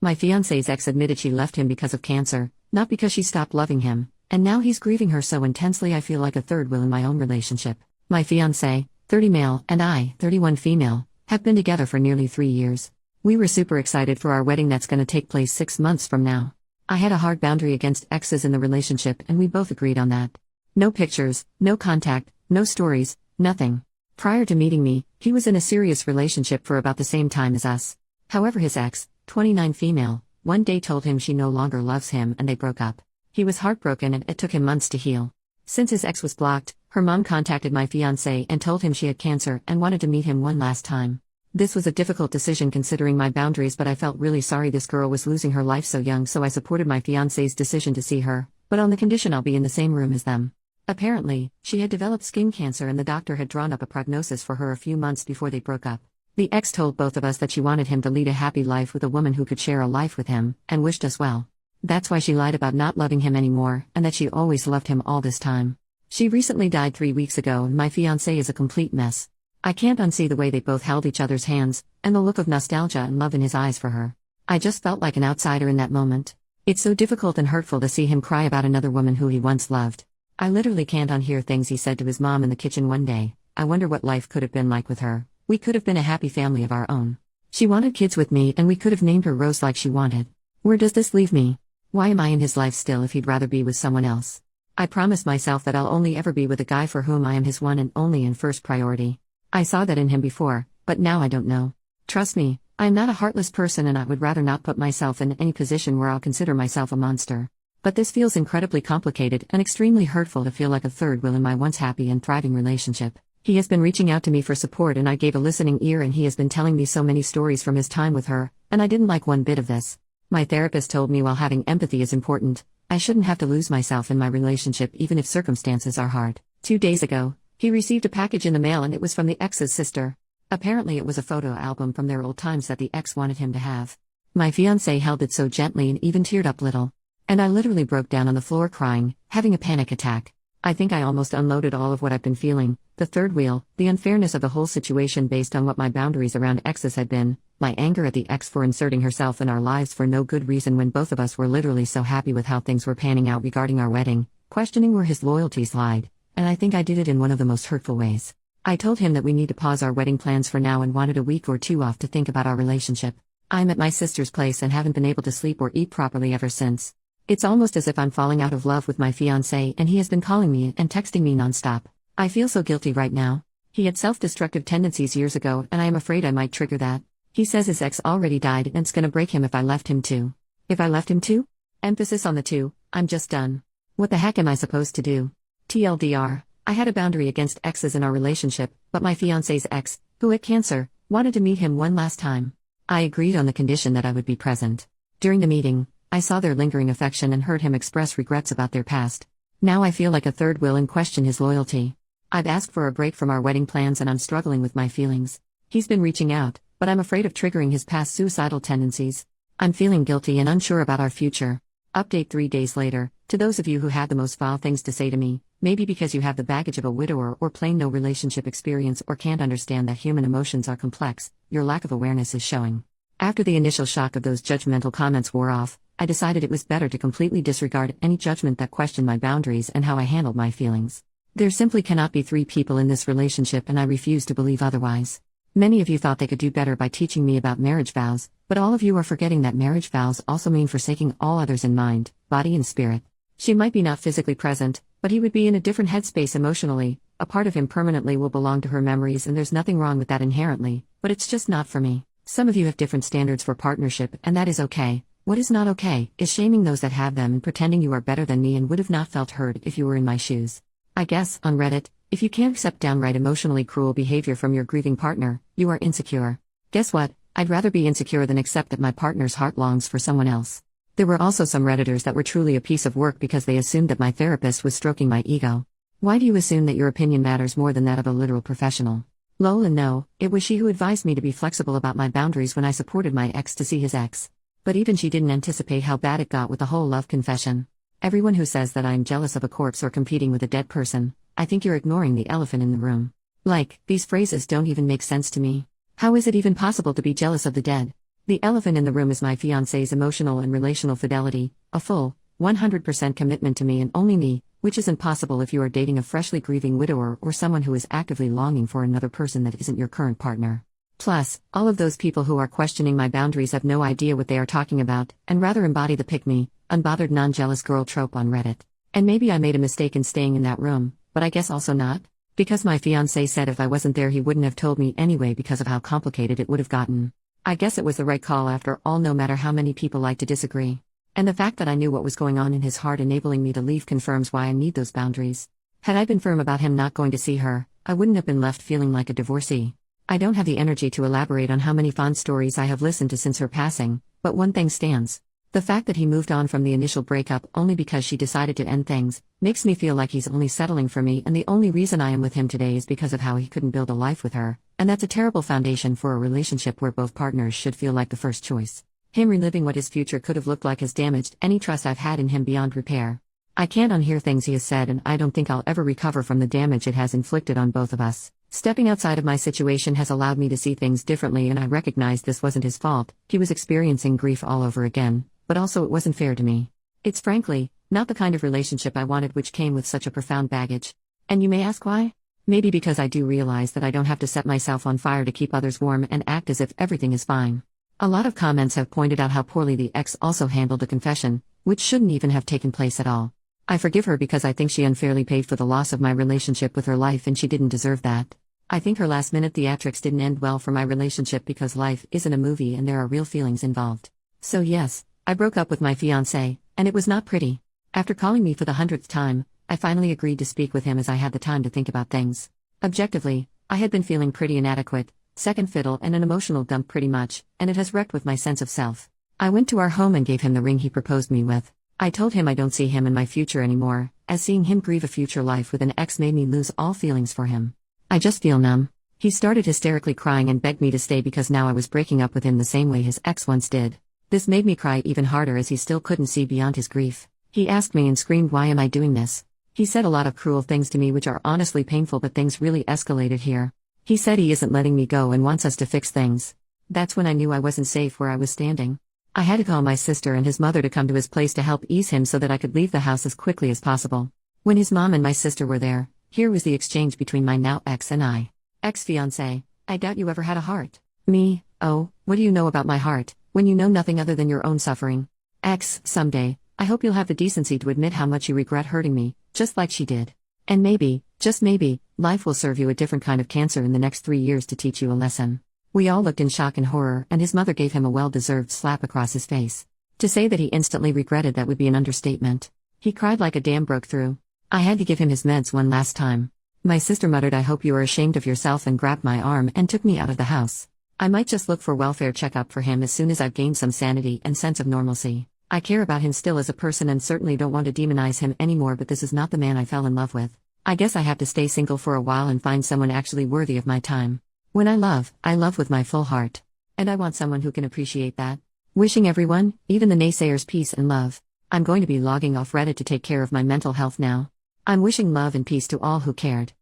My fiancé's ex admitted she left him because of cancer, not because she stopped loving him, and now he's grieving her so intensely I feel like a third wheel in my own relationship. My fiancé, 30 male, and I, 31 female, have been together for nearly 3 years. We were super excited for our wedding that's gonna take place 6 months from now. I had a hard boundary against exes in the relationship and we both agreed on that. No pictures, no contact, no stories, nothing. Prior to meeting me, he was in a serious relationship for about the same time as us. However, his ex, 29 female, one day told him she no longer loves him and they broke up. He was heartbroken and it took him months to heal. Since his ex was blocked, her mom contacted my fiancé and told him she had cancer and wanted to meet him one last time. This was a difficult decision considering my boundaries, but I felt really sorry this girl was losing her life so young, so I supported my fiancé's decision to see her, but on the condition I'll be in the same room as them. Apparently, she had developed skin cancer and the doctor had drawn up a prognosis for her a few months before they broke up. The ex told both of us that she wanted him to lead a happy life with a woman who could share a life with him, and wished us well. That's why she lied about not loving him anymore, and that she always loved him all this time. She recently died 3 weeks ago and my fiancé is a complete mess. I can't unsee the way they both held each other's hands, and the look of nostalgia and love in his eyes for her. I just felt like an outsider in that moment. It's so difficult and hurtful to see him cry about another woman who he once loved. I literally can't unhear things he said to his mom in the kitchen one day. I wonder what life could have been like with her. We could have been a happy family of our own. She wanted kids with me and we could have named her Rose like she wanted. Where does this leave me? Why am I in his life still if he'd rather be with someone else? I promised myself that I'll only ever be with a guy for whom I am his one and only and first priority. I saw that in him before, but now I don't know. Trust me, I am not a heartless person and I would rather not put myself in any position where I'll consider myself a monster. But this feels incredibly complicated and extremely hurtful to feel like a third wheel in my once happy and thriving relationship. He has been reaching out to me for support and I gave a listening ear, and he has been telling me so many stories from his time with her, and I didn't like one bit of this. My therapist told me while having empathy is important, I shouldn't have to lose myself in my relationship even if circumstances are hard. 2 days ago, he received a package in the mail and it was from the ex's sister. Apparently it was a photo album from their old times that the ex wanted him to have. My fiancé held it so gently and even teared up little. And I literally broke down on the floor crying, having a panic attack. I think I almost unloaded all of what I've been feeling, the third wheel, the unfairness of the whole situation based on what my boundaries around exes had been, my anger at the ex for inserting herself in our lives for no good reason when both of us were literally so happy with how things were panning out regarding our wedding, questioning where his loyalties lied, and I think I did it in one of the most hurtful ways. I told him that we need to pause our wedding plans for now and wanted a week or 2 off to think about our relationship. I'm at my sister's place and haven't been able to sleep or eat properly ever since. It's almost as if I'm falling out of love with my fiancé and he has been calling me and texting me nonstop. I feel so guilty right now. He had self-destructive tendencies years ago and I am afraid I might trigger that. He says his ex already died and it's gonna break him if I left him too. If I left him too? Emphasis on the two, I'm just done. What the heck am I supposed to do? TLDR, I had a boundary against exes in our relationship, but my fiancé's ex, who had cancer, wanted to meet him one last time. I agreed on the condition that I would be present. During the meeting, I saw their lingering affection and heard him express regrets about their past. Now I feel like a third wheel and question his loyalty. I've asked for a break from our wedding plans and I'm struggling with my feelings. He's been reaching out, but I'm afraid of triggering his past suicidal tendencies. I'm feeling guilty and unsure about our future. Update 3 days later, to those of you who had the most foul things to say to me, maybe because you have the baggage of a widower or plain no relationship experience or can't understand that human emotions are complex, your lack of awareness is showing. After the initial shock of those judgmental comments wore off, I decided it was better to completely disregard any judgment that questioned my boundaries and how I handled my feelings. There simply cannot be 3 people in this relationship and I refuse to believe otherwise. Many of you thought they could do better by teaching me about marriage vows, but all of you are forgetting that marriage vows also mean forsaking all others in mind, body and spirit. She might be not physically present, but he would be in a different headspace emotionally. A part of him permanently will belong to her memories and there's nothing wrong with that inherently, but it's just not for me. Some of you have different standards for partnership and that is okay. What is not okay is shaming those that have them and pretending you are better than me and would have not felt heard if you were in my shoes. I guess, on Reddit, if you can't accept downright emotionally cruel behavior from your grieving partner, you are insecure. Guess what? I'd rather be insecure than accept that my partner's heart longs for someone else. There were also some Redditors that were truly a piece of work because they assumed that my therapist was stroking my ego. Why do you assume that your opinion matters more than that of a literal professional? Lol, and no, it was she who advised me to be flexible about my boundaries when I supported my ex to see his ex. But even she didn't anticipate how bad it got with the whole love confession. Everyone who says that I am jealous of a corpse or competing with a dead person, I think you're ignoring the elephant in the room. Like, these phrases don't even make sense to me. How is it even possible to be jealous of the dead? The elephant in the room is my fiancé's emotional and relational fidelity, a full, 100% commitment to me and only me, which isn't possible if you are dating a freshly grieving widower or someone who is actively longing for another person that isn't your current partner. Plus, all of those people who are questioning my boundaries have no idea what they are talking about, and rather embody the pick-me, unbothered non-jealous girl trope on Reddit. And maybe I made a mistake in staying in that room, but I guess also not. Because my fiancé said if I wasn't there he wouldn't have told me anyway because of how complicated it would have gotten. I guess it was the right call after all, no matter how many people like to disagree. And the fact that I knew what was going on in his heart enabling me to leave confirms why I need those boundaries. Had I been firm about him not going to see her, I wouldn't have been left feeling like a divorcee. I don't have the energy to elaborate on how many fond stories I have listened to since her passing, but one thing stands. The fact that he moved on from the initial breakup only because she decided to end things, makes me feel like he's only settling for me, and the only reason I am with him today is because of how he couldn't build a life with her, and that's a terrible foundation for a relationship where both partners should feel like the first choice. Him reliving what his future could have looked like has damaged any trust I've had in him beyond repair. I can't unhear things he has said, and I don't think I'll ever recover from the damage it has inflicted on both of us. Stepping outside of my situation has allowed me to see things differently, and I recognize this wasn't his fault. He was experiencing grief all over again, but also it wasn't fair to me. It's frankly not the kind of relationship I wanted, which came with such a profound baggage. And you may ask why? Maybe because I do realize that I don't have to set myself on fire to keep others warm and act as if everything is fine. A lot of comments have pointed out how poorly the ex also handled a confession, which shouldn't even have taken place at all. I forgive her because I think she unfairly paid for the loss of my relationship with her life, and she didn't deserve that. I think her last-minute theatrics didn't end well for my relationship because life isn't a movie and there are real feelings involved. So yes, I broke up with my fiancé, and it was not pretty. After calling me for the 100th time, I finally agreed to speak with him as I had the time to think about things. Objectively, I had been feeling pretty inadequate, second fiddle and an emotional dump pretty much, and it has wrecked with my sense of self. I went to our home and gave him the ring he proposed me with. I told him I don't see him in my future anymore, as seeing him grieve a future life with an ex made me lose all feelings for him. I just feel numb. He started hysterically crying and begged me to stay because now I was breaking up with him the same way his ex once did. This made me cry even harder as he still couldn't see beyond his grief. He asked me and screamed, "Why am I doing this?" He said a lot of cruel things to me which are honestly painful, but things really escalated here. He said he isn't letting me go and wants us to fix things. That's when I knew I wasn't safe where I was standing. I had to call my sister and his mother to come to his place to help ease him so that I could leave the house as quickly as possible. When his mom and my sister were there, here was the exchange between my now ex and I. Ex-fiancé: I doubt you ever had a heart. Me: oh, what do you know about my heart, when you know nothing other than your own suffering? Ex: someday, I hope you'll have the decency to admit how much you regret hurting me, just like she did. And maybe, just maybe, life will serve you a different kind of cancer in the next 3 years to teach you a lesson. We all looked in shock and horror, and his mother gave him a well-deserved slap across his face. To say that he instantly regretted that would be an understatement. He cried like a dam broke through. I had to give him his meds one last time. My sister muttered, "I hope you are ashamed of yourself," and grabbed my arm and took me out of the house. I might just look for welfare checkup for him as soon as I've gained some sanity and sense of normalcy. I care about him still as a person and certainly don't want to demonize him anymore, but this is not the man I fell in love with. I guess I have to stay single for a while and find someone actually worthy of my time. When I love with my full heart. And I want someone who can appreciate that. Wishing everyone, even the naysayers, peace and love. I'm going to be logging off Reddit to take care of my mental health now. I'm wishing love and peace to all who cared.